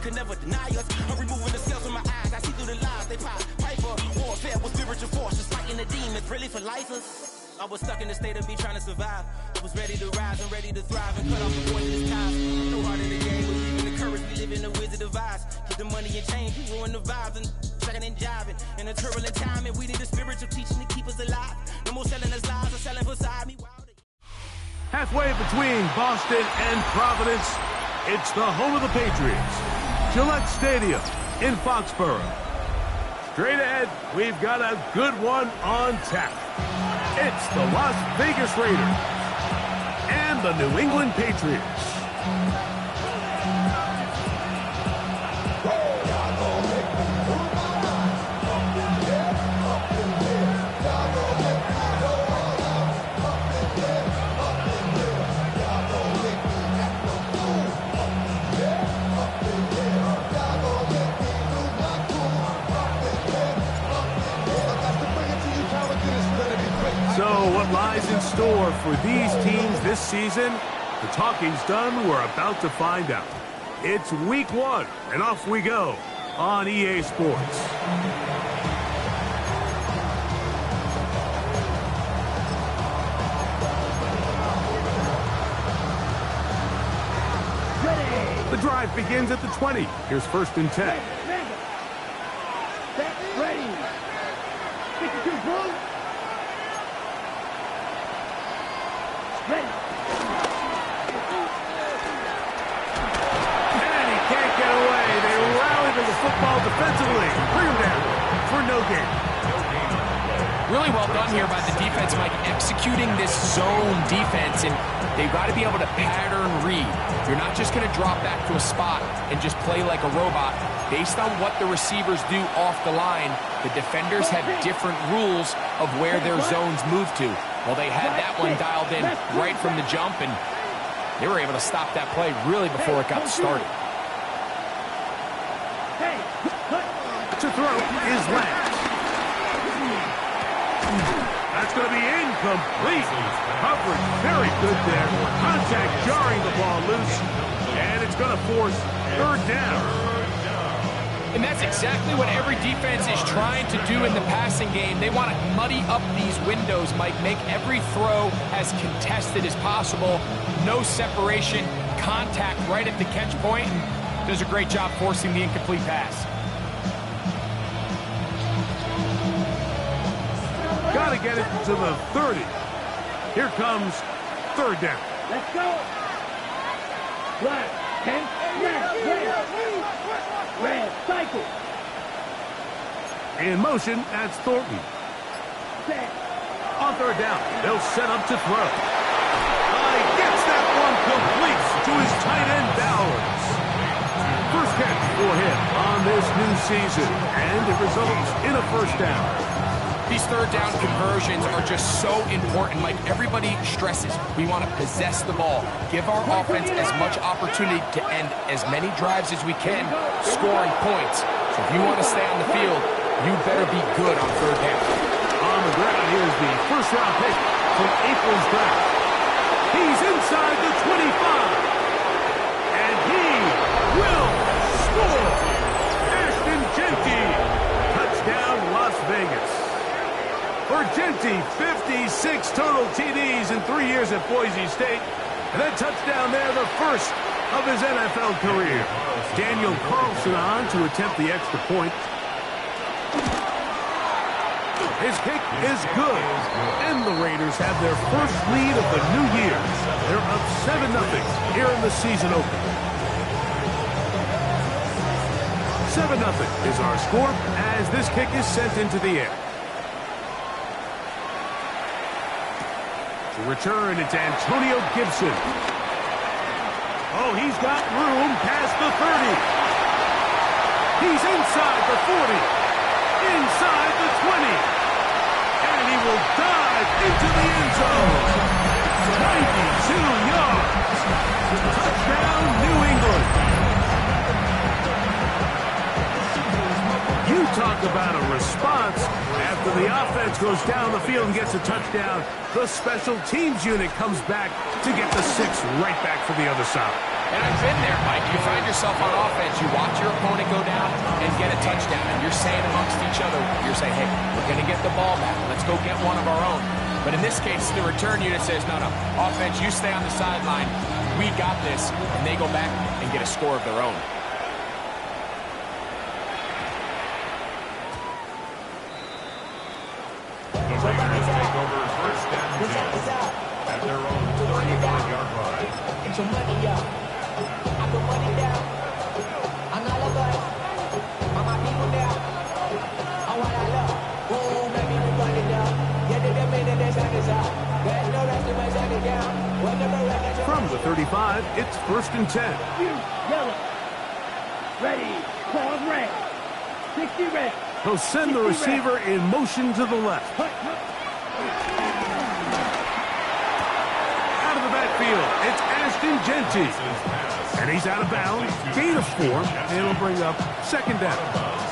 could never deny us. I'm removing the scales from my eyes. I see through the lies they pop. Piper, warfare with spiritual force, just like in the demons, really for lifers. I was stuck in the state of me trying to survive. I was ready to rise and ready to thrive and cut off the poisonous ties. No heart in the game, believe in the courage. We live in the Wizard of Oz. Get the money and change, we ruin the vibes and sucking and jiving. In a turbulent time, and we need a spiritual teaching to keep us alive. No more selling us lies or selling beside me. Halfway between Boston and Providence, it's the home of the Patriots, Gillette Stadium in Foxborough. Straight ahead, we've got a good one on tap. It's the Las Vegas Raiders and the New England Patriots. So what lies in store for these teams this season? The talking's done. We're about to find out. It's week 1, and off we go on EA Sports. Ready. The drive begins at the 20. Here's 1st and 10. Ready. 52 ball. Ready. And he can't get away. They rally to the football defensively. Bring him down for no gain. Really well done here by the defense, Mike, executing this zone defense, and they've got to be able to pattern read. You're not just going to drop back to a spot and just play like a robot. Based on what the receivers do off the line, the defenders have different rules of where their zones move to. Well, they had that one dialed in right from the jump, and they were able to stop that play really before it got started. To throw is Lance. That's going to be incomplete. Coverage very good there. Contact jarring the ball loose, and it's going to force 3rd down. And that's exactly what every defense is trying to do in the passing game. They want to muddy up these windows, Mike, make every throw as contested as possible. No separation, contact right at the catch point, and does a great job forcing the incomplete pass. Got to get it to the 30. Here comes 3rd down. Let's go. Right. 10. Red, cycle. In motion, that's Thornton. Set. On 3rd down, they'll set up to throw. He gets that one complete to his tight end, Bowers. First catch for him on this new season, and it results in a 1st down. These 3rd down conversions are just so important. Like everybody stresses, we want to possess the ball, give our offense as much opportunity to end as many drives as we can, scoring points. So if you want to stay on the field, you better be good on 3rd down. On the ground, here's the 1st-round pick from April's draft. He's inside the 25, and he will score. Ashton Jeanty, touchdown Las Vegas. For Jeanty, 56 total TDs in 3 years at Boise State. And that touchdown there, the first of his NFL career. Daniel Carlson on to attempt the extra point. His kick is good. And the Raiders have their first lead of the new year. They're up 7-0 here in the season opener. 7-0 is our score as this kick is sent into the air. To return, it's Antonio Gibson. Oh, he's got room past the 30. He's inside the 40. Inside the 20. And he will dive into the end zone. 92 yards. Touchdown, New England. You talk about a response after the offense Patriots goes down the field and gets a touchdown. The special teams unit comes back to get the 6 right back for the other side. And I've been there, Mike. You find yourself on offense, you watch your opponent go down and get a touchdown, and you're saying amongst each other, you're saying, hey, we're going to get the ball back. Let's go get one of our own. But in this case, the return unit says, no, offense, you stay on the sideline. We got this. And they go back and get a score of their own. The Raiders take over first down and 10 at their own 35-yard line. Get your money up. I put money down. I'm all of us. All my people now. I want I love. Boom, let me run it down. Yeah, the minute they shut us out. There's no rest in my shutting down. From the 35, it's first and 10. Yellow. Ready. Pause red. 60 red. He'll send the receiver in motion to the left. Out of the backfield, it's Ashton Genty. And he's out of bounds. Gain of 4, and it'll bring up second down.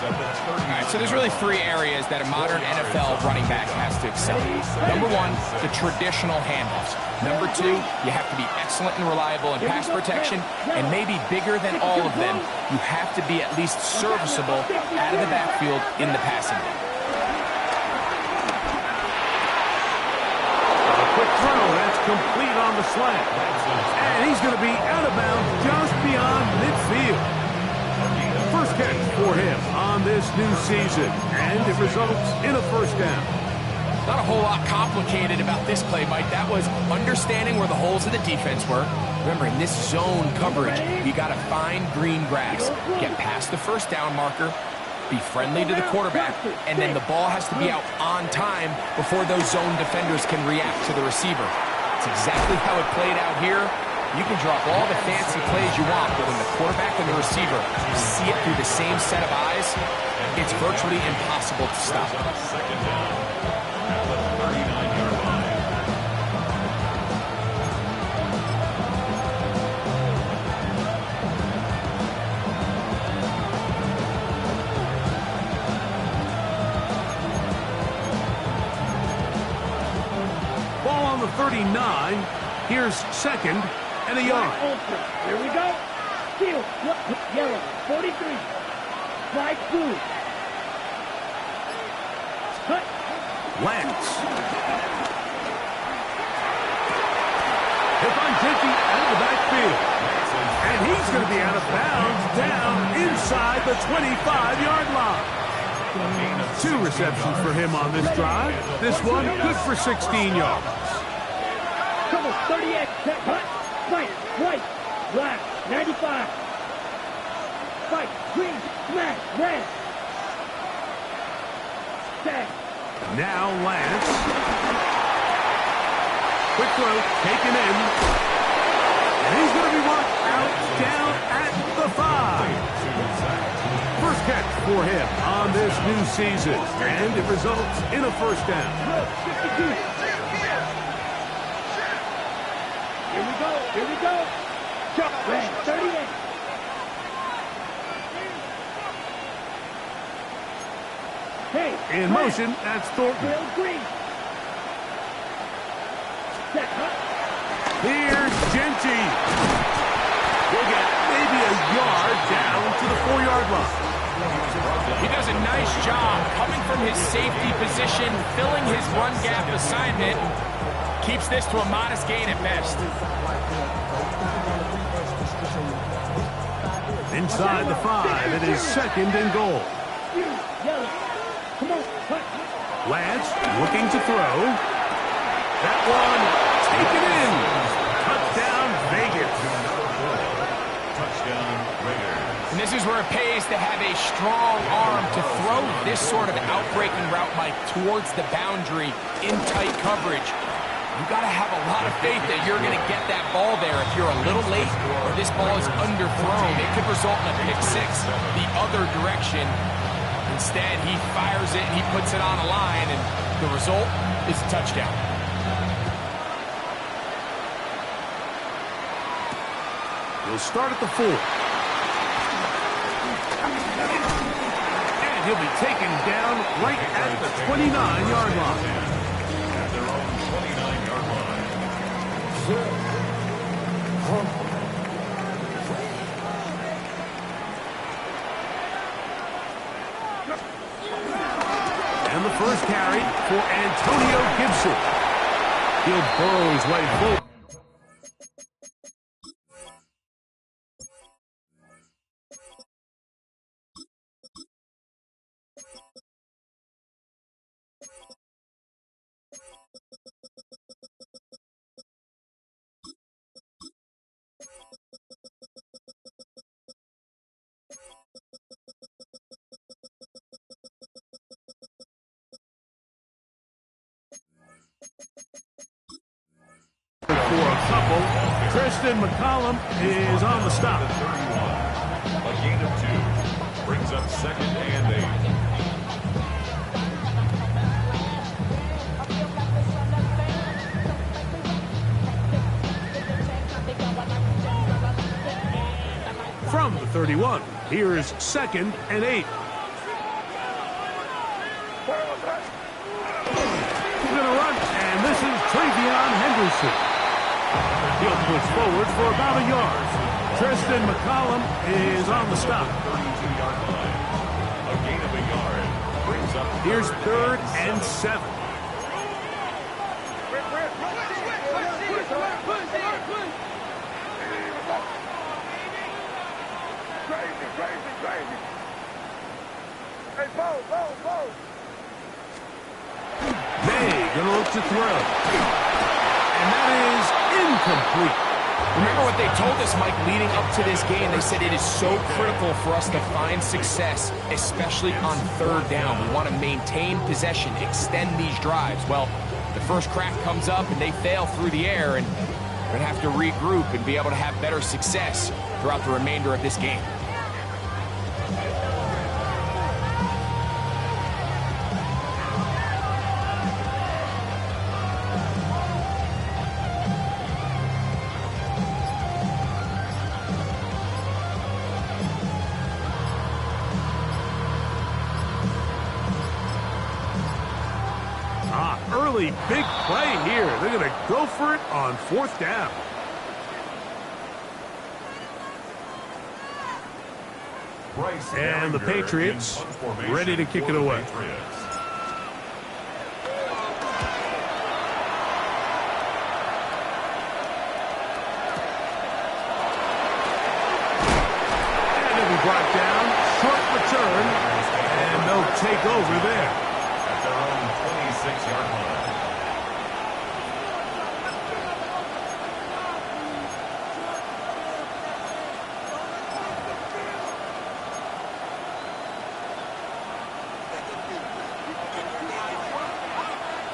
All right, so there's really 3 areas that a modern NFL running back has to excel in. Number 1, the traditional handoffs. Number 2, you have to be excellent and reliable in pass protection, and maybe bigger than all of them, you have to be at least serviceable out of the backfield in the passing game. A quick throw, that's complete on the slant. And he's going to be out of bounds just beyond midfield. First catch for him on this new season, and it results in a first down. Not a whole lot complicated about this play, Mike. That was understanding where the holes of the defense were. Remember, in this zone coverage, you got to find green grass, get past the first down marker, be friendly to the quarterback, and then the ball has to be out on time before those zone defenders can react to the receiver. It's exactly how it played out here. You can drop all the fancy plays you want, but when the quarterback and the receiver see it through the same set of eyes, it's virtually impossible to stop. Second down at the 39-yard line. Ball on the 39. Here's second and a yard. Here we go. Field. Yellow. 43. Flag blue. Cut. Lance. He'll find Genty out of the backfield. And he's going to be out of bounds down inside the 25-yard line. 2 receptions for him on this drive. This one good for 16 yards. Come on, 38. Cut. Fight. White. Black. 95. Fight. Green. Black. Red. Tag. Now Lance. Quick throw, taken in. And he's going to be marked out down at the 5. First catch for him on this new season. And it results in a first down. 52. Here we go. Here we go. Chuck. Red. 38. Hey, In motion, that's Thornton. Bill Green. Set. Here's Genty. We'll get maybe a yard down to the 4-yard line. He does a nice job coming from his safety position, filling his run gap assignment. Keeps this to a modest gain at best. Inside the 5, it is second and goal. Yellow. Come on. Cut. Lance looking to throw. That one taken in. Touchdown, Vegas. Touchdown, Raiders. And this is where it pays to have a strong arm to throw this sort of outbreaking route, Mike, towards the boundary in tight coverage. You got to have a lot of faith that you're going to get that ball there. If you're a little late or this ball is underthrown, it could result in a pick 6 the other direction. Instead, he fires it and he puts it on a line, and the result is a touchdown. He'll start at the 4. And And he'll be taken down right at the 29-yard line. At their own 29-yard line. And the first carry for Antonio Gibson. He'll burrow his way forward. For a couple, Tristan McCollum is on the stop. A gain of 2 brings up 2nd and 8. From the 31, here's 2nd and 8. He's going to run, and this is Travion Henderson. He'll push forward for about a yard. Tristan McCollum is on the stop. 32-yard line. A gain of a yard brings up Here's 3rd and 7. Crazy. Hey, Bo. May gonna look to throw. And that is incomplete. Remember what they told us, Mike, leading up to this game. They said it is so critical for us to find success, especially on 3rd down. We want to maintain possession, extend these drives. Well, the first crack comes up and they fail through the air, and we're going to have to regroup and be able to have better success throughout the remainder of this game. Early big play here. They're going to go for it on 4th down. And the Patriots ready to kick it away. And it'll be brought down. Short return. And they'll take over there. At their own 26-yard line.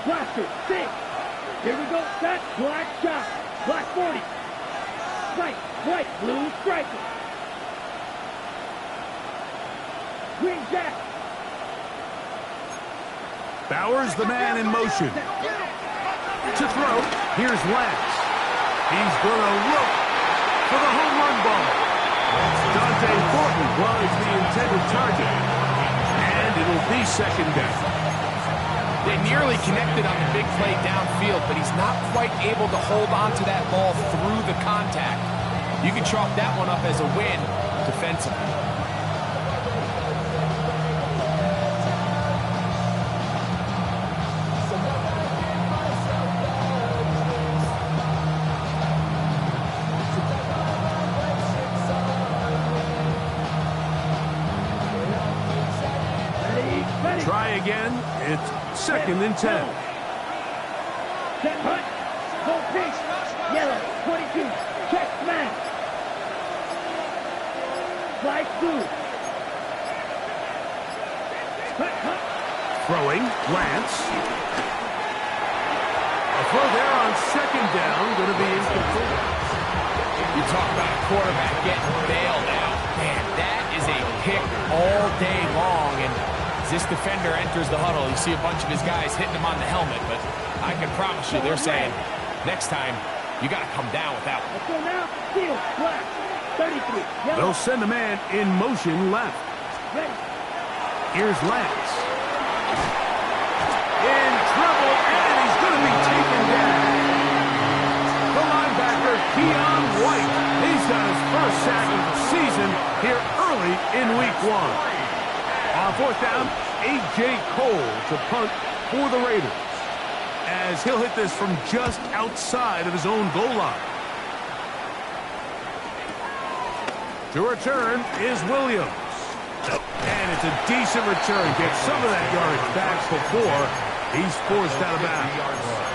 Blaster, 6. Here we go. Set. Black shot. Black 40. Strike. White. Blue striker. Green jack. Bowers, the man in motion. To throw, here's Lance. He's going to look for the home run ball. Dante Thornton was the intended target. And it'll be 2nd down. They nearly connected on the big play downfield, but he's not quite able to hold on to that ball through the contact. You can chalk that one up as a win defensively. Try again. It's 2nd and 10. Set hunt. Go pitch. Yellow. 22. Check smash. Flag blue. Hunt. Throwing, Lance. A throw there on 2nd down. Going to be incomplete. You talk about a quarterback getting bailed out. Man, that is a pick all day long, and as this defender enters the huddle, you see a bunch of his guys hitting him on the helmet, but I can promise you they're saying, next time, you got to come down with that one. Let's go now. Steal. Black. 33. Yellow. They'll send a man in motion left. Ready. Here's Lance. In trouble, and he's going to be taken down. The linebacker, Keon White. He's got his first sack of the season here early in week 1. On 4th down, A.J. Cole to punt for the Raiders, as he'll hit this from just outside of his own goal line. To return is Williams. And it's a decent return. Gets some of that yardage back before he's forced out of bounds.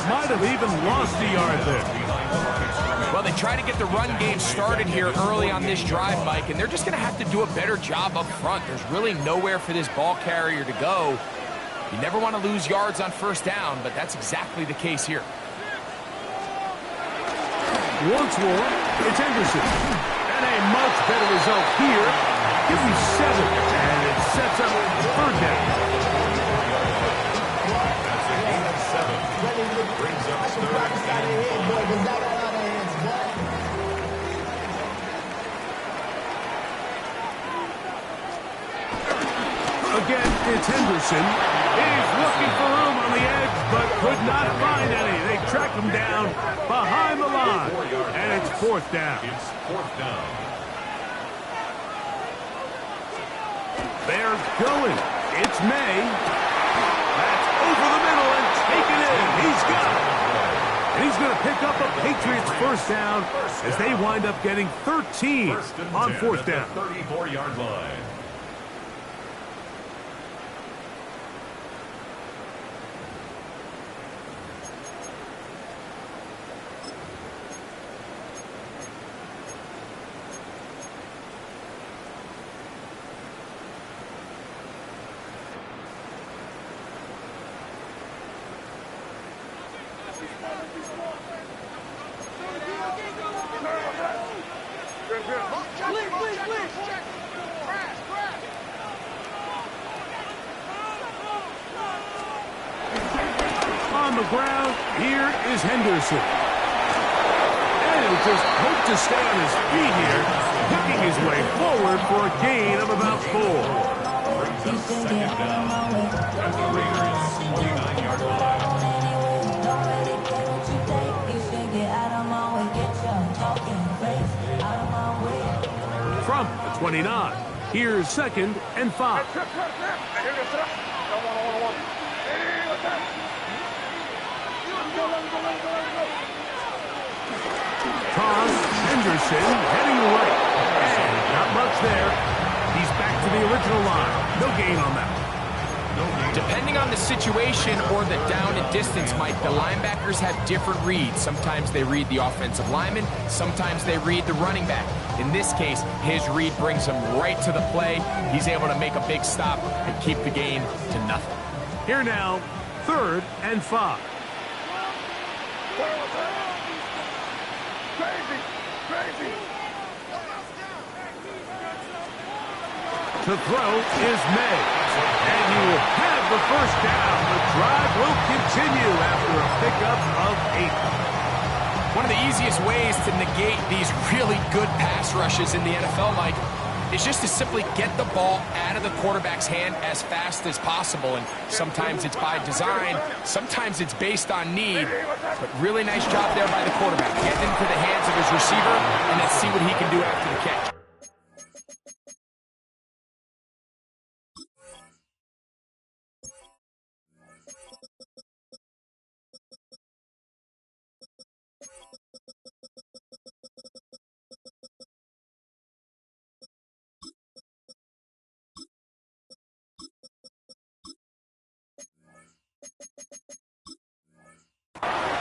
Might have even lost a yard there. Well, they try to get the run game started here early on this drive, Mike, and they're just going to have to do a better job up front. There's really nowhere for this ball carrier to go. You never want to lose yards on 1st down, but that's exactly the case here. Once more, it's Henderson. And a much better result here. Give me 7, and it sets up 3rd down. Brings up 3rd and 10. Again, it's Henderson. He's looking for room on the edge, but could not find any. They track him down behind the line, and it's 4th down. It's 4th down. They're going. It's May. That's over the middle and taken in. He's got it. And he's going to pick up a Patriots 1st down as they wind up getting 13 on 4th down. 34-yard line. On the ground, here is Henderson. And he'll just hope to stay on his feet here, picking his way forward for a gain of about 4. Brings up 2nd down at the Raiders' 29-yard line. From the 29, here's 2nd and 5. Toss, Henderson heading right. And not much there. He's back to the original line. No gain on that. Depending on the situation or the down and distance, Mike, the linebackers have different reads. Sometimes they read the offensive lineman. Sometimes they read the running back. In this case, his read brings him right to the play. He's able to make a big stop and keep the gain to nothing. Here now, 3rd and 5. To throw is May. And he will have the 1st down. The drive will continue after a pickup of 8. One of the easiest ways to negate these really good pass rushes in the NFL, Mike, is just to simply get the ball out of the quarterback's hand as fast as possible. And sometimes it's by design, sometimes it's based on need. But really nice job there by the quarterback. Get into the hands of his receiver, and let's see what he can do after the catch.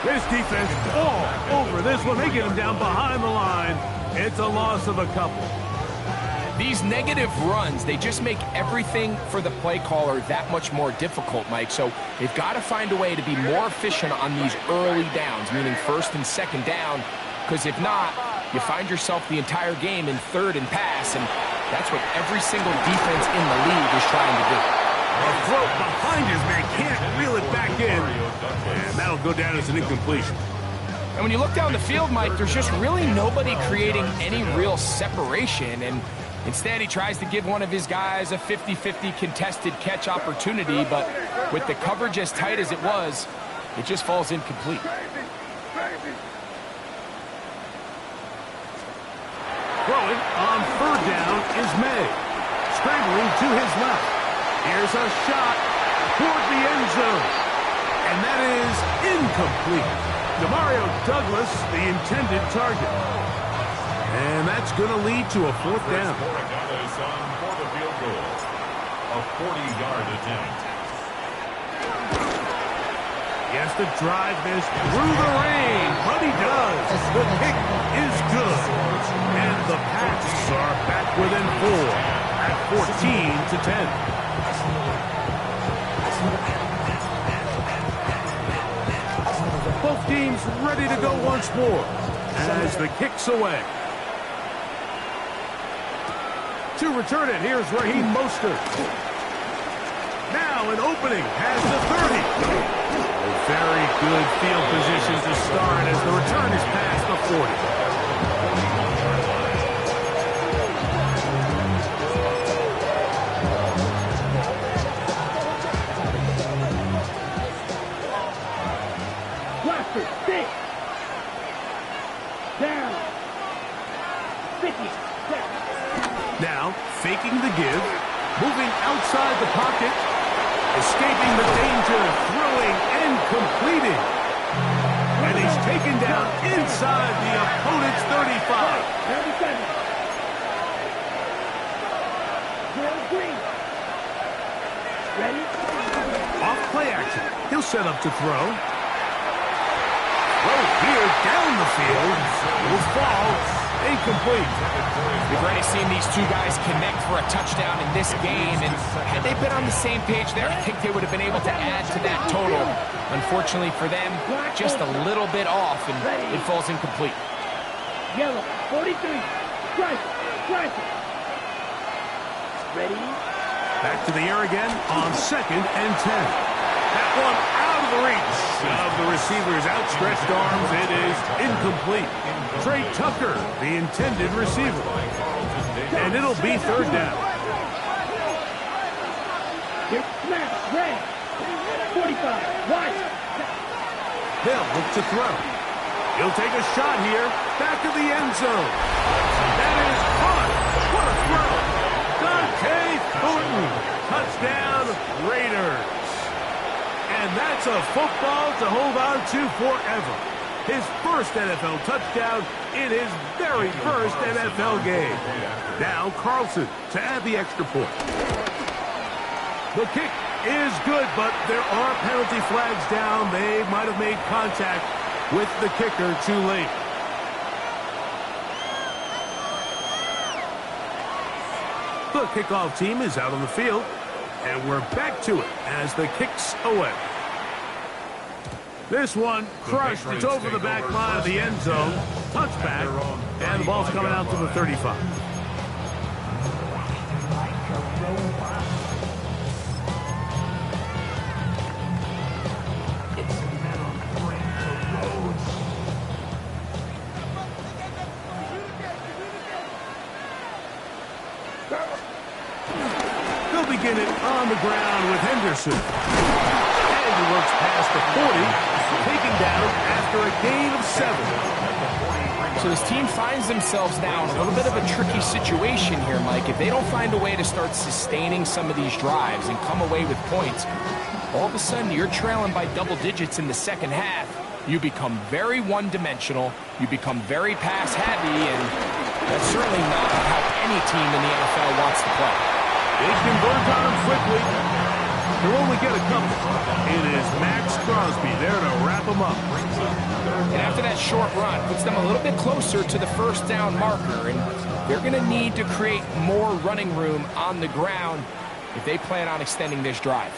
This defense all over this one. They get him down behind the line. It's a loss of a couple. These negative runs, they just make everything for the play caller that much more difficult, Mike. So they've got to find a way to be more efficient on these early downs, meaning first and second down, because if not, you find yourself the entire game in third and pass, and that's what every single defense in the league is trying to do. A throw behind his man, can't reel it back in, and that'll go down as an incompletion. And when you look down the field, Mike, there's just really nobody creating any real separation, and instead he tries to give one of his guys a 50-50 contested catch opportunity, but with the coverage as tight as it was, it just falls incomplete. Throwing on third down is May. Scrambling to his left. Here's a shot toward the end zone. And that is incomplete. Demario Douglas, the intended target. And that's going to lead to a fourth down. For the field goal. A 40-yard attempt. He has to drive this through the rain, but he does. The kick is good. And the Pats are back within 4 at 14-10. Both teams ready to go once more as the kick's away. To return it, here's Raheem Mostert. Now an opening has the 30. Very good field position to start as the return is past the 40. Blaster, stick. Down. 50. Now, faking the give, moving outside the pocket, escaping the danger, throwing and completing. And he's taken down inside the opponent's 35. 37. Green. Ready? Off play action. He'll set up to throw. Throw here down the field. Will fall. Incomplete. We've already seen these two guys connect for a touchdown in this game, and had they been on the same page there, I think they would have been able to add to that total. Unfortunately for them, just a little bit off, and it falls incomplete. Yellow, 43. Strike. Ready? Back to the air again on 2nd and 10. That one out of the reach of the receiver's outstretched arms. It is incomplete. Trey Tucker, the intended receiver. And it'll be third down. Get snapped. Red. 45. Wide. Hill look to throw. He'll take a shot here. Back of the end zone. That is caught. What a throw. Dante Thornton. Touchdown, Raiders. And that's a football to hold on to forever. His first NFL touchdown in his very first NFL game. Now Carlson to add the extra point. The kick is good, but there are penalty flags down. They might have made contact with the kicker too late. The kickoff team is out on the field, and we're back to it as the kick's away. This one crushed. It's over the back line of the end zone. Touchback, and the ball's coming out to the 35. They'll begin it on the ground with Henderson. And he works past the 40. Taken down after a gain of 7. So this team finds themselves now in a little bit of a tricky situation here, Mike. If they don't find a way to start sustaining some of these drives and come away with points, all of a sudden you're trailing by double digits in the second half. You become very one-dimensional. You become very pass-heavy, and that's certainly not how any team in the NFL wants to play. They convert on him quickly. He'll only get a couple. It is Max Crosby there to wrap him up. And after that short run, puts them a little bit closer to the first down marker, and they're going to need to create more running room on the ground if they plan on extending this drive.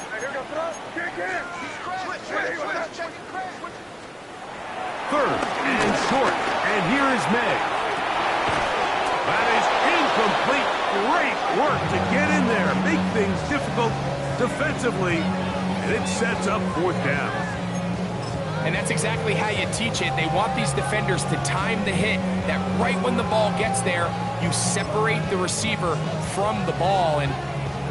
Third and short, and here is May. That is incomplete. Great work to get in there, make things difficult defensively, and it sets up fourth down. And that's exactly how you teach it. They want these defenders to time the hit, that right when the ball gets there, you separate the receiver from the ball, and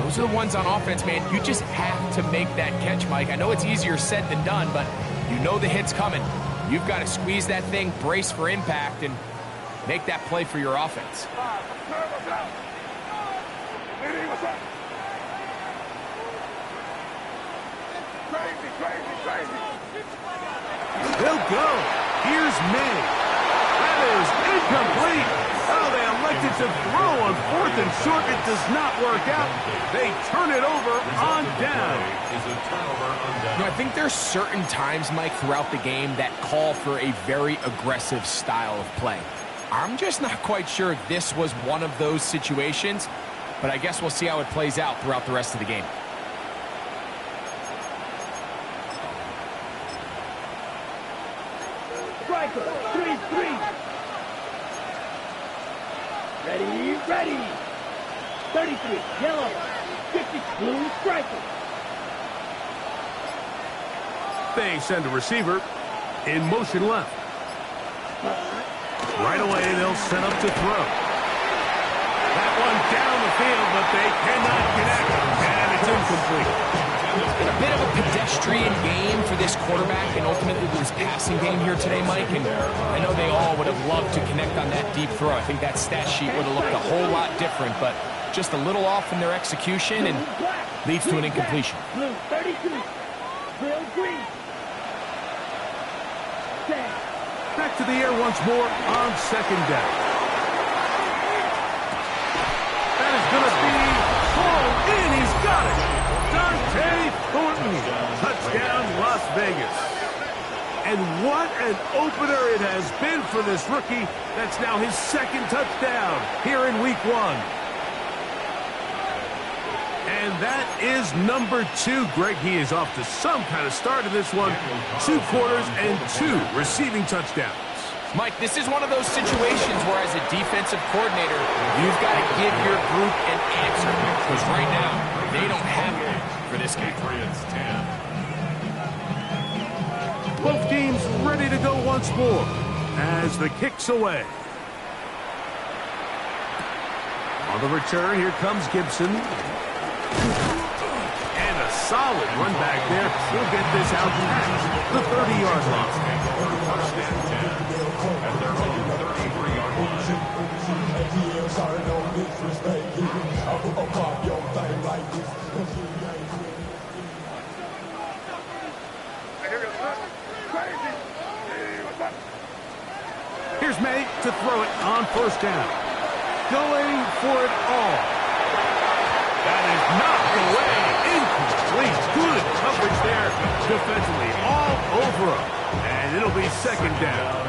those are the ones on offense, man. You just have to make that catch, Mike. I know it's easier said than done, but you know the hit's coming. You've got to squeeze that thing, brace for impact, and make that play for your offense. They'll go. Here's May. That is incomplete. Oh, they elected to throw on fourth and short. It does not work out. They turn it over on down. You know, I think there's certain times, Mike, throughout the game that call for a very aggressive style of play. I'm just not quite sure if this was one of those situations, but I guess we'll see how it plays out throughout the rest of the game. Striker, 3-3. Ready. 33, yellow. 50, blue, striker. They send a receiver in motion left. Right away, they'll set up to throw. That one down the field, but they cannot connect, and it's incomplete. It's been a bit of a pedestrian game for this quarterback and ultimately this passing game here today, Mike, and I know they all would have loved to connect on that deep throw. I think that stat sheet would have looked a whole lot different, but just a little off in their execution and leads to an incompletion. Blue, 32. Blue, green. Back to the air once more on second down. That is going to be hauled in. He's got it. Dante Thornton. Touchdown, Las Vegas. And what an opener it has been for this rookie. That's now his second touchdown here in week 1. And that is number 2. Greg, he is off to some kind of start in this one. 2 quarters and 2 receiving touchdowns. Mike, this is one of those situations where as a defensive coordinator, you've got to give your group an answer. Because right now, they don't have it for this game. Patriots 10. Both teams ready to go once more as the kick's away. On the return, here comes Gibson. And a solid run back there. He'll get this out past the 30-yard line. At their own 33-yard Here's May to throw it on first down. Going for it all. That is knocked away. Incomplete. Good coverage there defensively. All over him. And it'll be second down.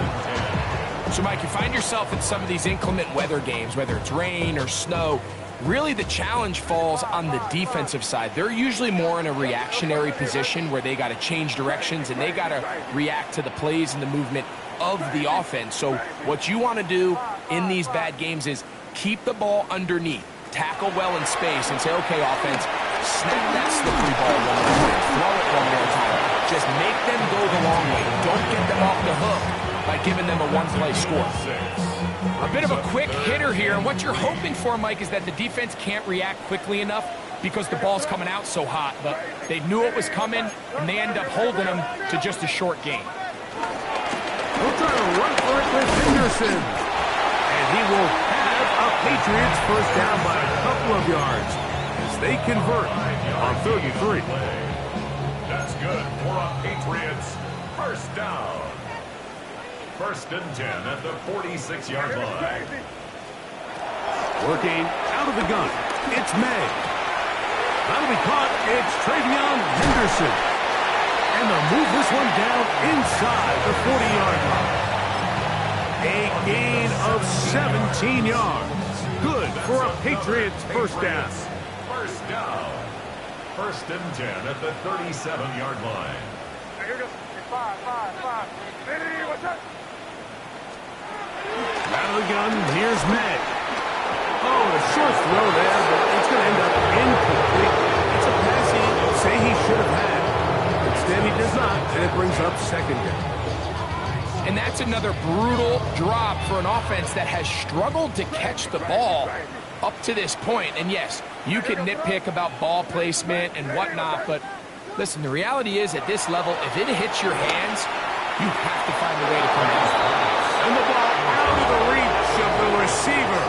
So, Mike, you find yourself in some of these inclement weather games, whether it's rain or snow. Really, the challenge falls on the defensive side. They're usually more in a reactionary position where they got to change directions and they got to react to the plays and the movement of the offense. So what you want to do in these bad games is keep the ball underneath, tackle well in space, and say, okay, offense, snap that slippery ball one more time, throw it one more time. Just make them go the long way. Don't get them off the hook by giving them a one-play score. A bit of a quick hitter here, and what you're hoping for, Mike, is that the defense can't react quickly enough because the ball's coming out so hot, but they knew it was coming, and they end up holding them to just a short gain. We'll try to run for it with Henderson. And he will have a Patriots first down by a couple of yards as they convert on 33. That's good for a Patriots first down. First and 10 at the 46-yard line. Working out of the gun. It's May. That'll be caught. It's Travion Henderson. And they'll move this one down inside the 40-yard line. A gain of 17 yards. Good for a Patriots first down. First down. First and 10 at the 37-yard line. Here goes. 5. Hey, what's up? Out of the gun, here's May. Oh, a short throw there, but it's going to end up incomplete. It's a pass he'd say he should have had. Instead, he does not, and it brings up second down. And that's another brutal drop for an offense that has struggled to catch the ball up to this point. And yes, you can nitpick about ball placement and whatnot, but listen, the reality is at this level, if it hits your hands, you have to find a way to come down. And the ball out of the reach of the receiver.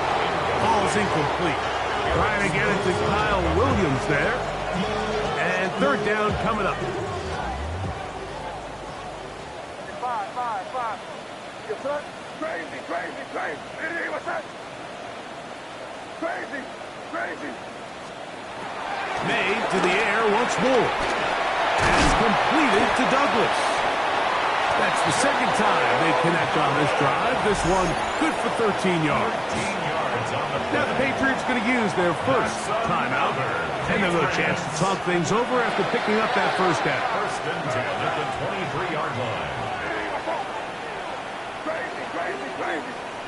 Ball's incomplete. Trying to get it to Kyle Williams there. And third down coming up. 5. Yes, sir. Crazy. Hey, what's that? Crazy. Made to the air once more. And completed to Douglas. That's the second time they connect on this drive. This one good for 13 yards. Now the Patriots going to use their first timeout. And they'll have a chance to talk things over after picking up that first down. First and 10 at the 23-yard line.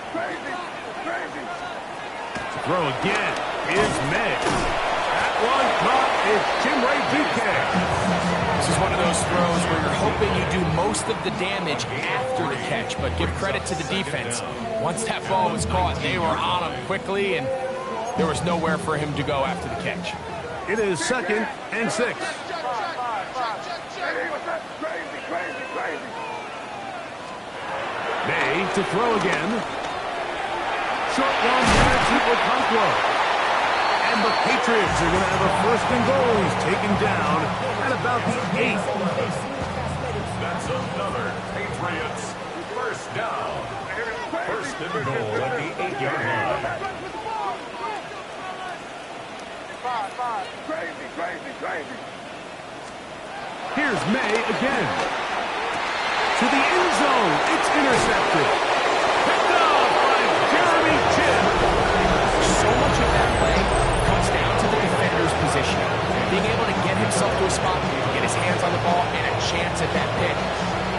Crazy. To throw again is May. That one caught is Jimray DK. This is one of those throws where you're hoping you do most of the damage after the catch, but give credit to the defense. Once that ball was caught, they were on him quickly, and there was nowhere for him to go after the catch. It is second and 6. Hey, what's that? Crazy. May to throw again. Short one there to Okonkwo. And the Patriots are going to have a first and goal. He's taken down at about the 8. That's another Patriots first down. First and goal at the 8-yard line. 5. Crazy. Here's May again. To the end zone. It's intercepted. Picked off by Jeremy Chin. So much of that play comes down to the defender's position. Being able to get himself to a spot, get his hands on the ball, and a chance at that pick.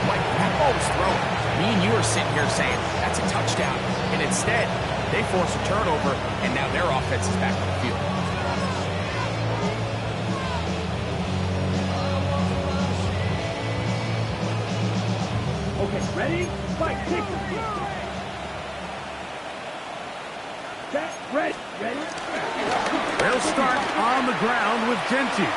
Mike, that ball was thrown. Me and you are sitting here saying, that's a touchdown. And instead, they force a turnover, and now their offense is back on the field. Okay, ready? Fight, kick. Set, ready. They'll start on the ground with Genty.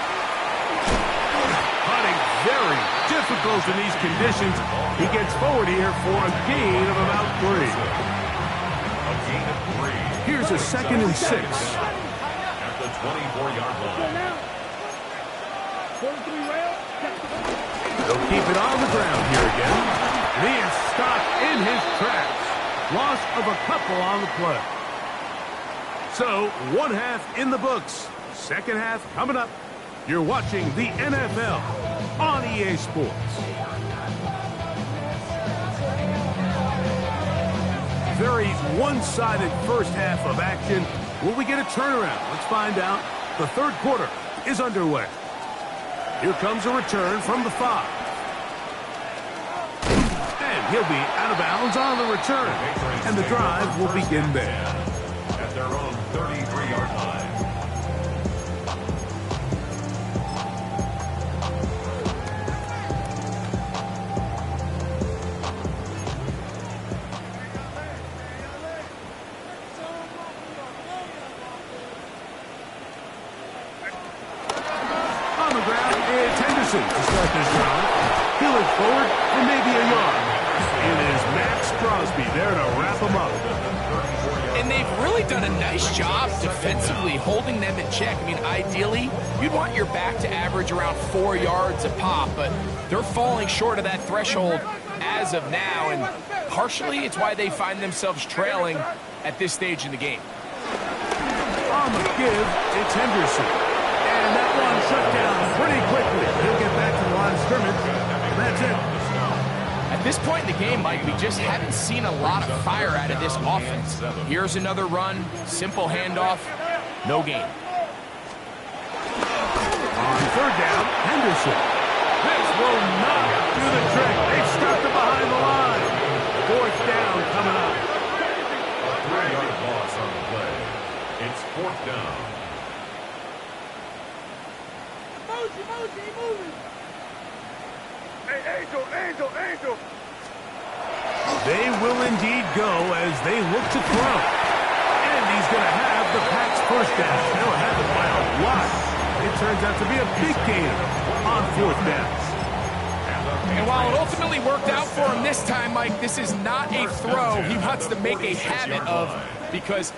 Putting very difficult in these conditions. He gets forward here for a gain of about 3. A gain of 3. Here's a second and 6. At the 24-yard line. They'll keep it on the ground here again. He is stopped in his tracks. Loss of a couple on the play. So, one half in the books. Second half coming up. You're watching the NFL on EA Sports. Very one-sided first half of action. Will we get a turnaround? Let's find out. The third quarter is underway. Here comes a return from the 5. And he'll be out of bounds on the return. And the drive will begin there. At their own 33-yard line. On the ground, it's Henderson to start this drive. He'll look forward for maybe a yard. It is Max Crosby there to wrap him up. And they've really done a nice job defensively holding them in check. I mean, ideally, you'd want your back to average around 4 yards a pop, but they're falling short of that threshold as of now, and partially it's why they find themselves trailing at this stage in the game. On the give, it's Henderson. And And that one shut down pretty quickly. He'll get back to the line of scrimmage. And that's it. At this point in the game, Mike, we just haven't seen a lot of fire out of this offense. Here's another run, simple handoff, no gain. On third down, Henderson. This will not do the trick. They've stopped it behind the line. Fourth down coming up. A 3-yard loss on the play. It's fourth down. Hey, Angel. They will indeed go as they look to throw. And he's going to have the Pats first down. They'll have it by a lot. It turns out to be a big gain on fourth downs. And while it ultimately worked out for him this time, Mike, this is not a throw he wants to make a habit of because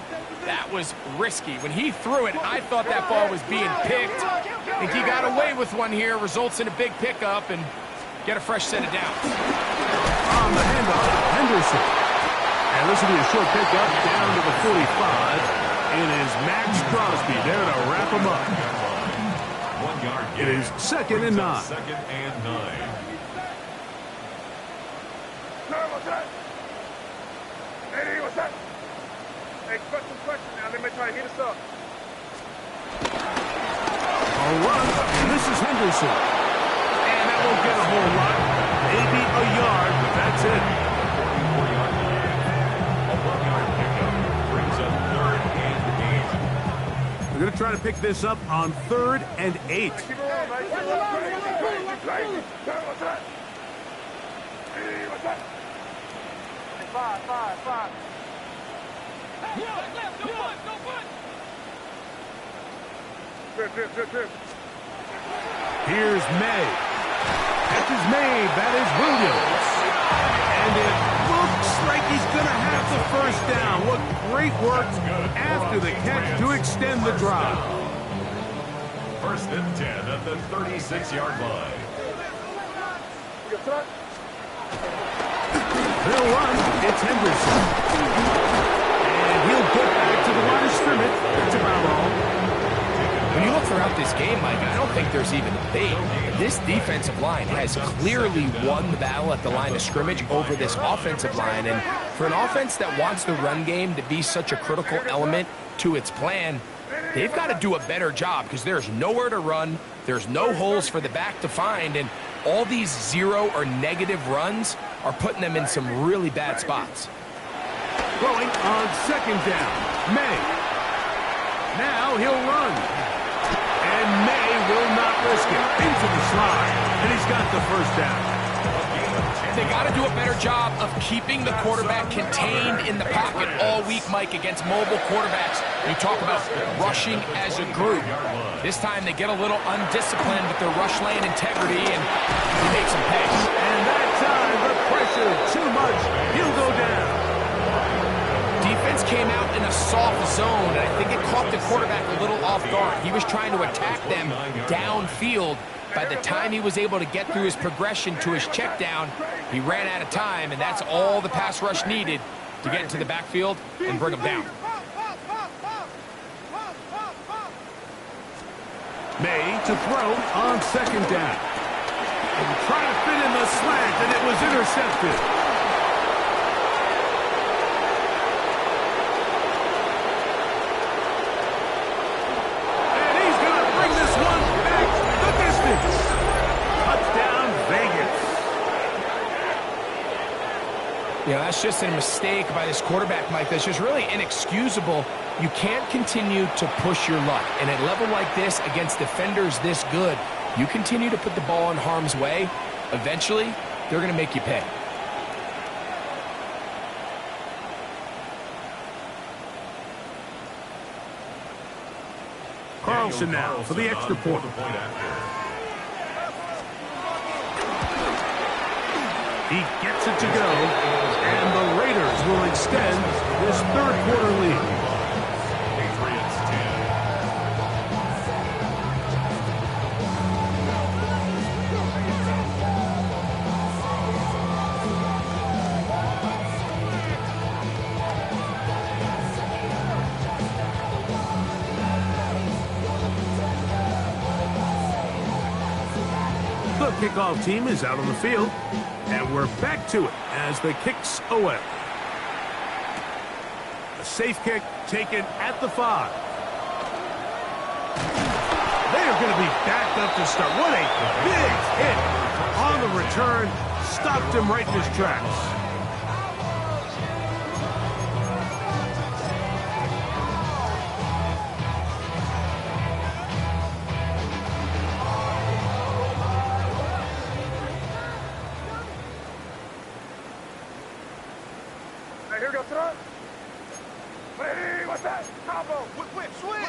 that was risky. When he threw it, I thought that ball was being picked. I think he got away with one here, results in a big pickup, and get a fresh set of downs. On the handoff, Henderson. And this will be a short pickup down to the 45. It is Max Crosby there to wrap him up. 1 yard It is second and 9. Second and 9. What's that? Hey, what's that? Hey, question now. Let me try to hit us up. A run, and this is Henderson. And that won't get a whole lot. Maybe a yard, but that's it. 44-yard line. A 1-yard pickup brings up 3rd and 8. We're going to try to pick this up on 3rd and 8. Keep it on, man. What's that? Hey, what's that? 5. Trip. Here's May. Catch is made. That is Williams. And it looks like he's going to have the first down. What great work after the catch to extend the drive. 1st and 10 at the 36-yard line. They'll run. It's Henderson. And he'll get back to the line of scrimmage. That's about all. When you look throughout this game, Mike, I don't think there's even a debate. This defensive line has clearly won the battle at the line of scrimmage over this offensive line. And for an offense that wants the run game to be such a critical element to its plan, they've got to do a better job because there's nowhere to run. There's no holes for the back to find. And all these 0 or negative runs are putting them in some really bad spots. Throwing on 2nd down. May. Now he'll run. And May will not risk it. Into the slide. And he's got the first down. They got to do a better job of keeping the quarterback contained in the pocket all week, Mike, against mobile quarterbacks. You talk about rushing as a group. This time they get a little undisciplined with their rush lane integrity, and he makes them pay. And that time, the pressure too much. He'll go down. Defense came out in a soft zone, and I think it caught the quarterback a little off guard. He was trying to attack them downfield. By the time he was able to get through his progression to his check down, he ran out of time, and that's all the pass rush needed to get into the backfield and bring him down. May to throw on 2nd down. And trying to fit in the slant, and it was intercepted. You know, that's just a mistake by this quarterback, Mike. That's just really inexcusable. You can't continue to push your luck. And at a level like this, against defenders this good, you continue to put the ball in harm's way, eventually, they're going to make you pay. Carlson now for the extra point. He gets it to go, and the Raiders will extend this 3rd quarter lead. Patriots 10. kickoff team is out on the field, and we're back to it as the kick's away. A safe kick taken at the 5. They are going to be backed up to start. What a big hit on the return. Stopped him right in his tracks. Here we go, throw it. Ready, what's that? Combo. Whip, switch.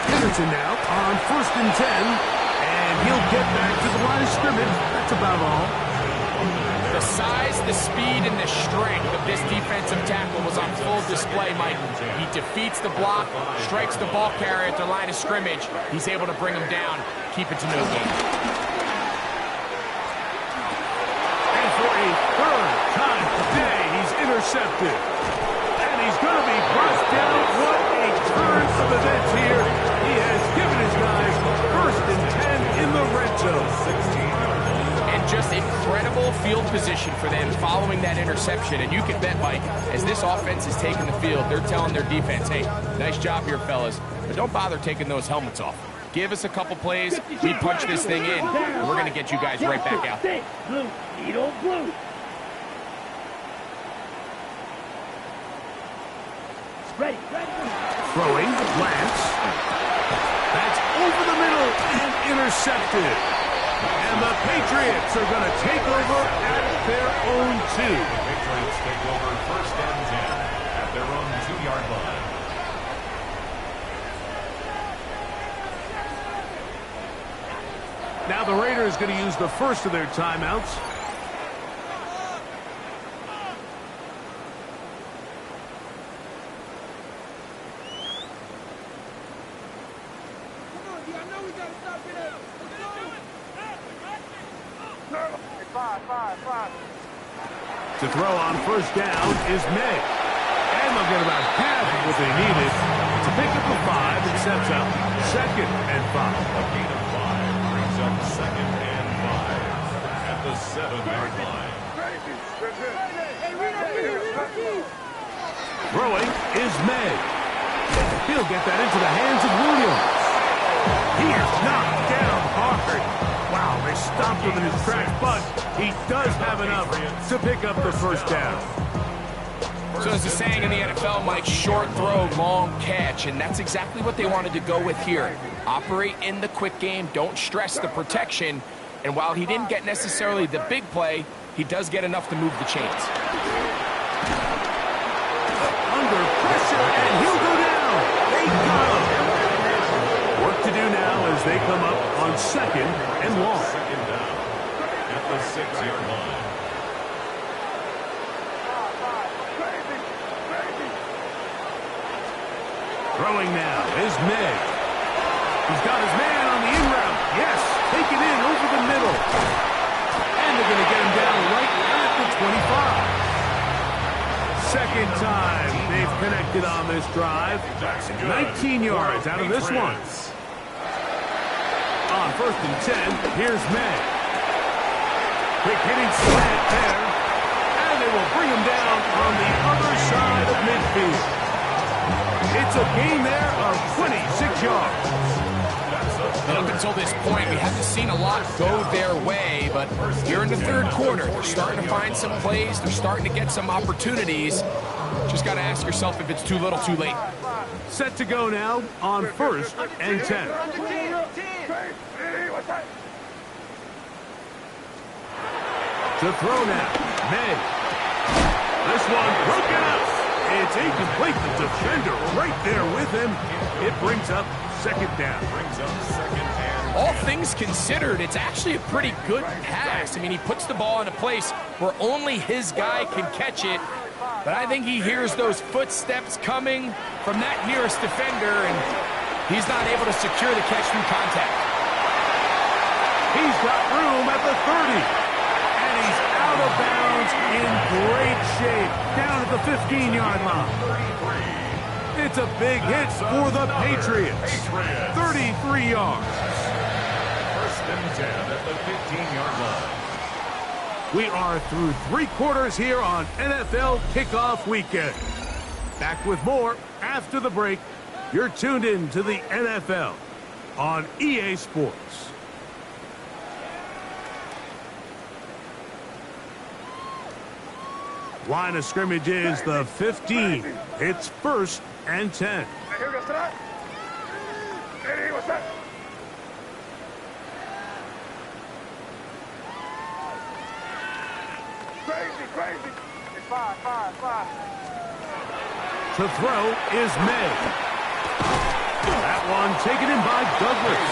Henderson now on 1st and 10, and he'll get back to the line of scrimmage. That's about all. The size, the speed, and the strength of this defensive tackle was on full display, Mike. He defeats the block, strikes the ball carrier at the line of scrimmage. He's able to bring him down, keep it to no gain. And for a 3rd time today, he's intercepted. And he's going to be brought down. What a turn of events here. He has given his guys 1st and 10 in the red zone. And just incredible field position for them following that interception. And you can bet, Mike, as this offense is taking the field, they're telling their defense, hey, nice job here, fellas, but don't bother taking those helmets off. Give us a couple plays, we punch this thing in, and we're going to get you guys right back out. Blue, Edo blue. Ready. Throwing, Lance. That's over the middle and intercepted. And the Patriots are going to take over at their own 2. Patriots take over 1st and 10 at their own 2-yard line. Now the Raiders going to use the first of their timeouts. To throw on 1st down is May. And they'll get about half of what they needed to pick up the 5 and sets up 2nd and 5. A gain of 5 brings up 2nd and 5 at the 7-yard line. Throwing is May. He'll get that into the hands of Williams. He is knocked down hard. Wow, they stopped him in his tracks, but he does have enough to pick up the 1st down. So as the saying in the NFL, Mike, short throw, long catch, and that's exactly what they wanted to go with here. Operate in the quick game, don't stress the protection, and while he didn't get necessarily the big play, he does get enough to move the chains. Under pressure, and he'll go down. They got him. Work to do now as they come up on 2nd and long. 2nd down at the 6-yard line. Throwing now is Meg. He's got his man on the in route. Yes, take it in over the middle. And they're going to get him down right at the 25. Second time they've connected on this drive. 19 yards out of this one. On 1st and 10, here's Meg. Quick hitting slant there. And they will bring him down on the other side of midfield. It's a gain there of 26 yards. And up until this point, we haven't seen a lot go their way, but here in the 3rd quarter, they're starting to find some plays. They're starting to get some opportunities. Just got to ask yourself if it's too little, too late. Set to go now on 1st and 10. To throw now, May. This one broken up. It's incomplete. The defender right there with him. It brings up 2nd down. All things considered, it's actually a pretty good pass. I mean, he puts the ball in a place where only his guy can catch it. But I think he hears those footsteps coming from that nearest defender, and he's not able to secure the catch through contact. He's got room at the 30. And he's out of bounds in great shape. Down at the 15-yard line. It's a big hit for the Patriots. 33 yards. and 10 at the 15-yard line. We are through 3 quarters here on NFL Kickoff Weekend. Back with more after the break. You're tuned in to the NFL on EA Sports. Line of scrimmage is the 15. It's 1st and 10. Crazy. It's five. To throw is May. That one taken in by Douglas.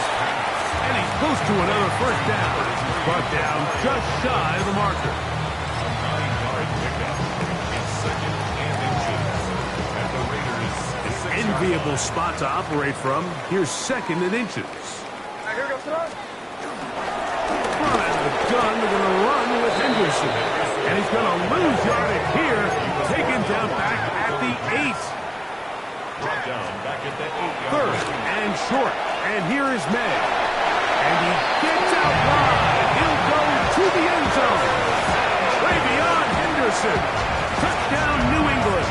And he's close to another first down. Brought down just shy of the marker. A 9-yard pickup. It's 2nd and inches. And the Raiders is 6 Enviable spot to operate from. Here's 2nd and inches. Here goes the Front out of the gun, they're going to run with Henderson. And he's going to lose yardage here. Taken down back at the 8. Brought down back at the 8-yard 3rd and short. And here is May. And he gets out wide. He'll go to the end zone. Way beyond Henderson. Touchdown, New England.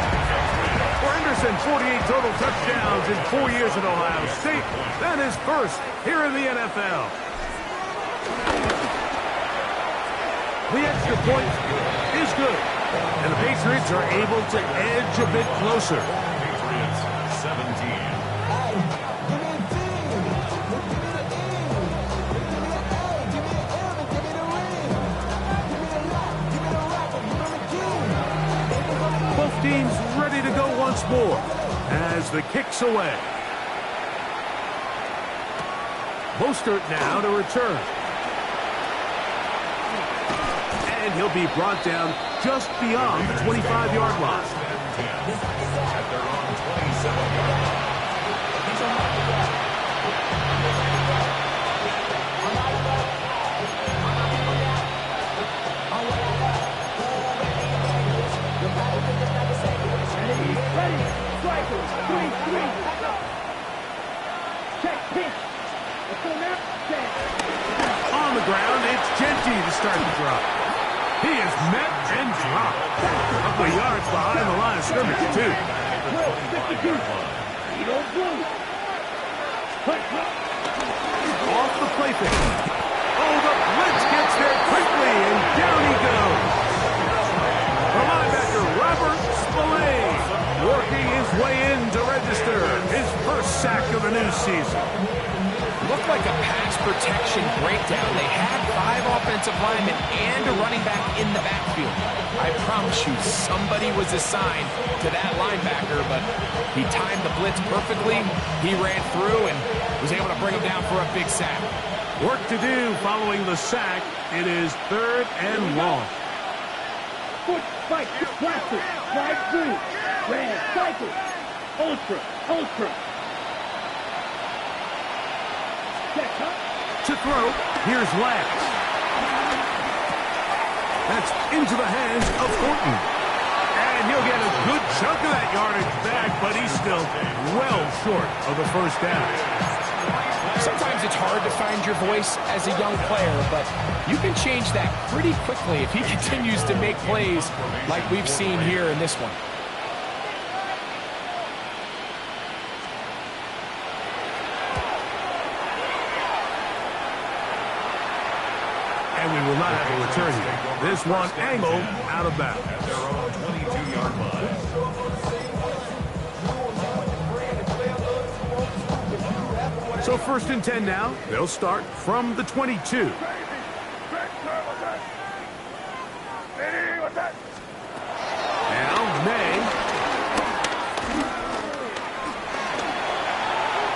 For Henderson, 48 total touchdowns in 4 years at Ohio State. That is first here in the NFL. The extra point is good. And the Patriots are able to edge a bit closer. Patriots 17. Both teams ready to go once more as the kick's away. Mostert now to return. And he'll be brought down just beyond the 25-yard line. At their own 27-yard line. Ready. Strikers. 3-3. Check pitch. Let's go now. Set. On the ground, it's Genty to start the drop. He is met and dropped. A couple of yards behind the line of scrimmage, too. 52. You don't blue. Off the play fake. Oh, the blitz gets there quickly, and down he goes. The linebacker, Robert Spillane, working his way in to register his first sack of the new season. Looked like a pass protection breakdown. They had 5 offensive linemen and a running back in the backfield. I promise you, somebody was assigned to that linebacker, but he timed the blitz perfectly. He ran through and was able to bring him down for a big sack. Work to do following the sack. It is 3rd and long. Foot spike. Blaster. Slide through. Ran. Cycle. Ultra. To throw, here's Lance. That's into the hands of Horton. And he'll get a good chunk of that yardage back, but he's still well short of the first down. Sometimes it's hard to find your voice as a young player, but you can change that pretty quickly if he continues to make plays like we've seen here in this one. And we will not have a return here. This one angled out of bounds. At their own 22-yard line. So 1st and 10 now. They'll start from the 22. Now May.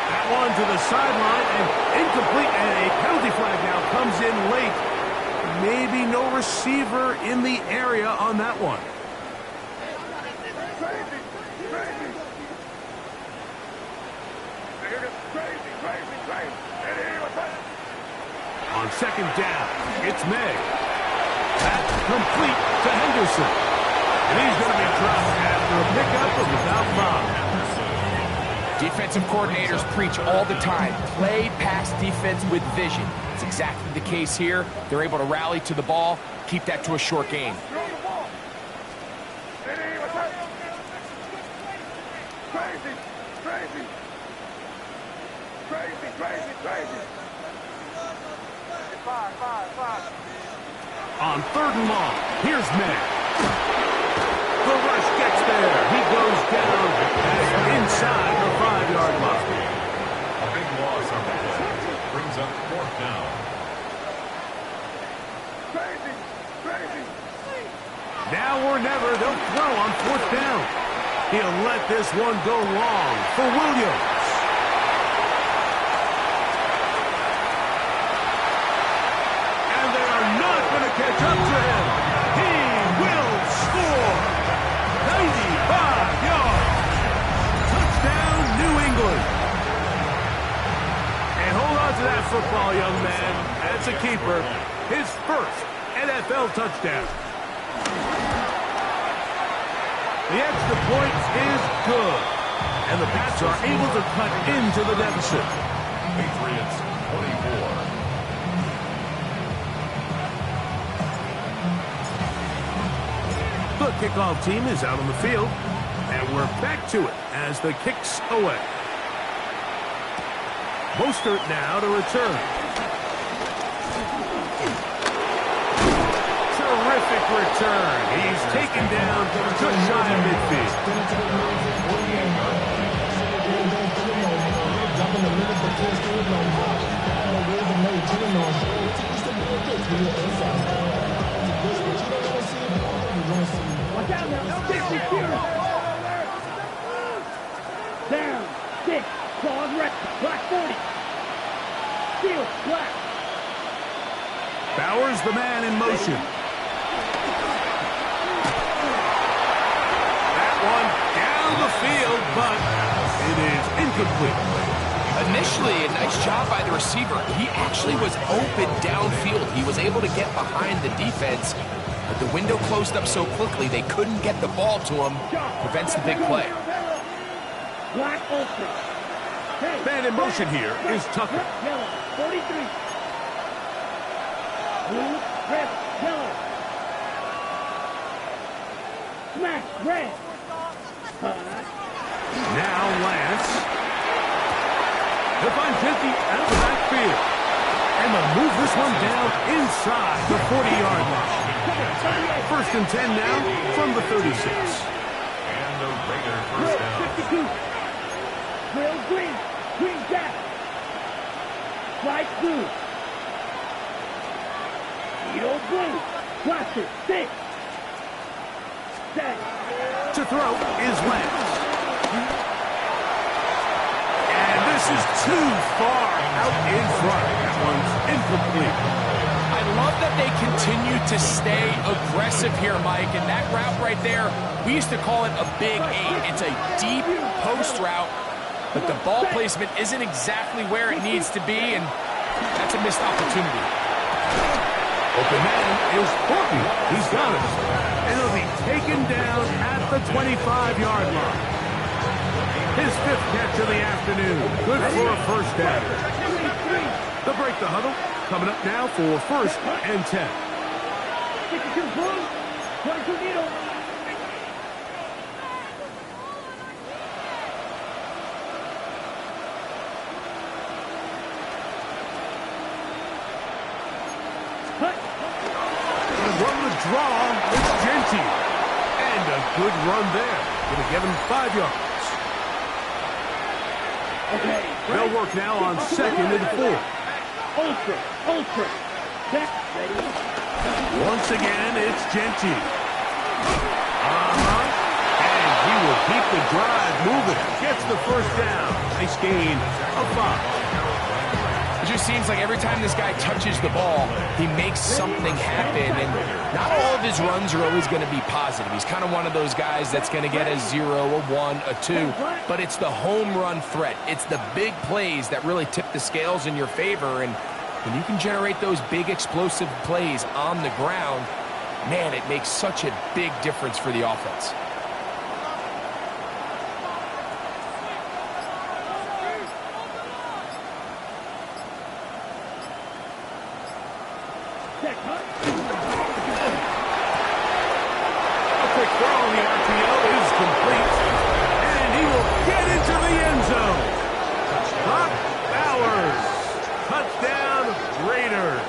That one to the sideline and incomplete, and a penalty flag now comes in late. Maybe no receiver in the area on that one. On 2nd down, it's May. That's complete to Henderson. And he's going to be dropped after a pickup of about 5. Defensive coordinators preach all the time, play pass defense with vision. It's exactly the case here. They're able to rally to the ball, keep that to a short game. On 3rd and long, here's Matt. The rush gets there. He goes down inside the 5-yard line. A big loss on the play. Brings up 4th down. Now or never, they'll throw on 4th down. He'll let this one go long for Williams. And they are not going to catch up to him. He will score. 95 yards. Touchdown, New England. And hold on to that football, young man. That's a keeper. His first NFL touchdown. The extra point is good. And the Pats are able to cut into the deficit. Patriots 24. The kickoff team is out on the field. And we're back to it as the kick's away. Mostert now to return. Terrific return. He's taken down just shy of midfield. Watch out now. 60 Spears. Down. 6. Claws red. Black 40. Steel. Black. Bowers the man in motion. That one down the field, but it is incomplete. Initially, a nice job by the receiver. He actually was open downfield. He was able to get behind the defense, but the window closed up so quickly they couldn't get the ball to him. Prevents the big play. Black ultra. Hey, Man in motion here is Tucker. Yellow. 43. Blue, red, yellow. Smash, red. Now Lance. He'll find Jenty out of the backfield. And they'll move this one down inside the 40-yard line. 1st and 10 now from the 36. And the Raiders first down. 52. Trail green. Green jack. White blue. Edo blue. Blaster. 6. 7. To throw is Lance. And this is too far out in front. That one's incomplete. I love that they continue to stay aggressive here, Mike. And that route right there, we used to call it a big 8. It's a deep post route, but the ball placement isn't exactly where it needs to be, and that's a missed opportunity. Open man is Horton. He's got it. And he'll be taken down at the 25-yard line. His 5th catch of the afternoon. Good for a first down. They'll break the huddle. Coming up now for 1st and 10. 62 blue. 22 needle. Run the draw. It's Genty. And a good run there. Going to give him 5 yards. Okay. They'll work now on 2nd and 4. Ultra. Ultra. Back. Ready. Once again, it's Genty. And he will keep the drive moving. Gets the first down. Nice gain of 5. It just seems like every time this guy touches the ball, he makes something happen, and not all of his runs are always going to be positive. He's kind of one of those guys that's going to get a 0, a 1, a 2, but it's the home run threat. It's the big plays that really tip the scales in your favor, and when you can generate those big explosive plays on the ground, man, it makes such a big difference for the offense. Check, huh? A quick throw on the RPO is complete. And he will get into the end zone. Brock Bowers. Touchdown, Raiders.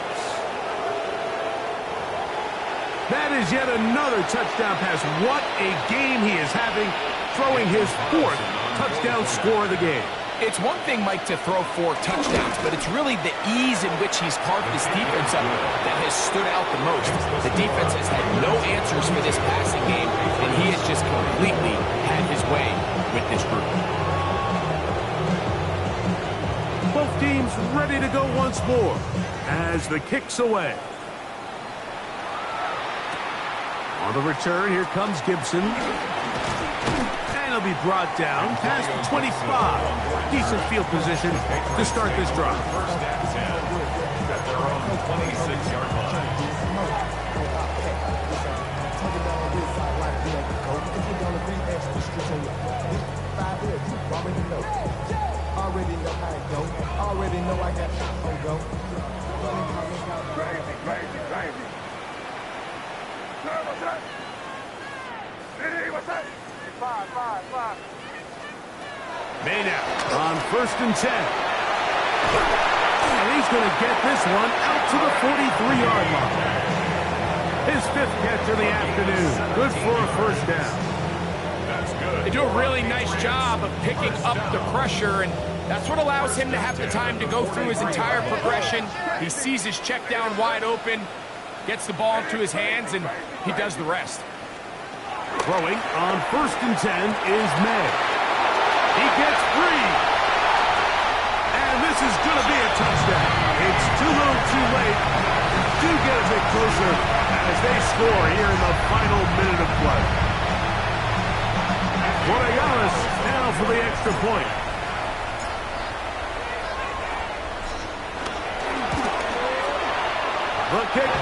That is yet another touchdown pass. What a game he is having, throwing his 4th touchdown score of the game. It's one thing, Mike, to throw 4 touchdowns, but it's really the ease in which he's carved this defense up that has stood out the most. The defense has had no answers for this passing game, and he has just completely had his way with this group. Both teams ready to go once more as the kick's away. On the return, here comes Gibson. And he'll be brought down past the 25. Decent field position to start this drive. First and 10 at their own 26-yard line. Already know how it go. Already know I got shots on go. Crazy. Five. Made out on 1st and 10. And he's going to get this one out to the 43-yard line. His 5th catch of the afternoon. Good for a first down. That's good. They do a really nice job of picking up the pressure, and that's what allows him to have the time to go through his entire progression. He sees his check down wide open, gets the ball into his hands, and he does the rest. Throwing on 1st and 10 is May. He gets free. And this is going to be a touchdown. It's too little too late. Do get a bit closer as they score here in the final minute of play. Borregales now for the extra point. The kick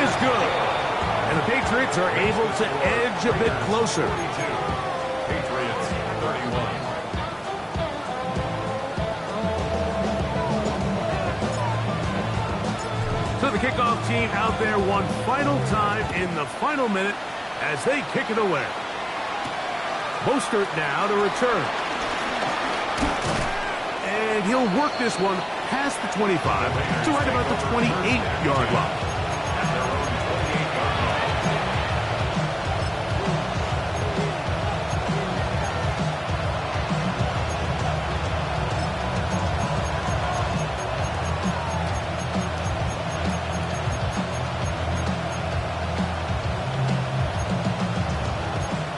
is good. And the Patriots are able to edge a bit closer. Patriots 31. So the kickoff team out there one final time in the final minute as they kick it away. Mostert now to return. And he'll work this one past the 25 to right about the 28-yard line.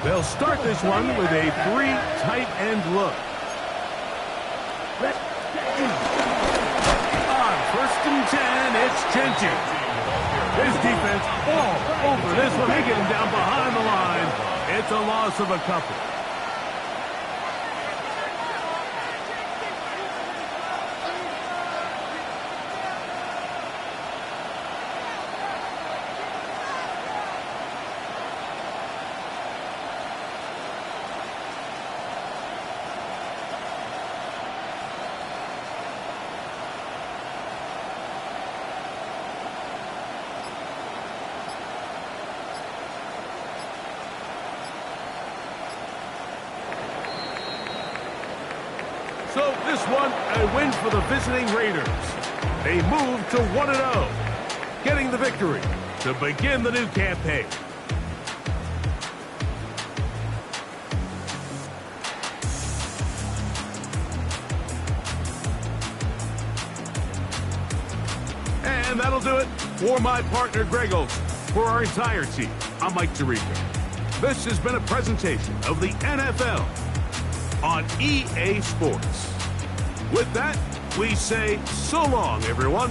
They'll start this one with a 3 tight end look. On 1st and 10, it's Gentry. His defense all over this one. They get him down behind the line. It's a loss of a couple. So this one, a win for the visiting Raiders. They move to 1-0, getting the victory to begin the new campaign. And that'll do it for my partner, Greg Olson. For our entire team, I'm Mike Tirico. This has been a presentation of the NFL on EA Sports. With that, we say so long, everyone.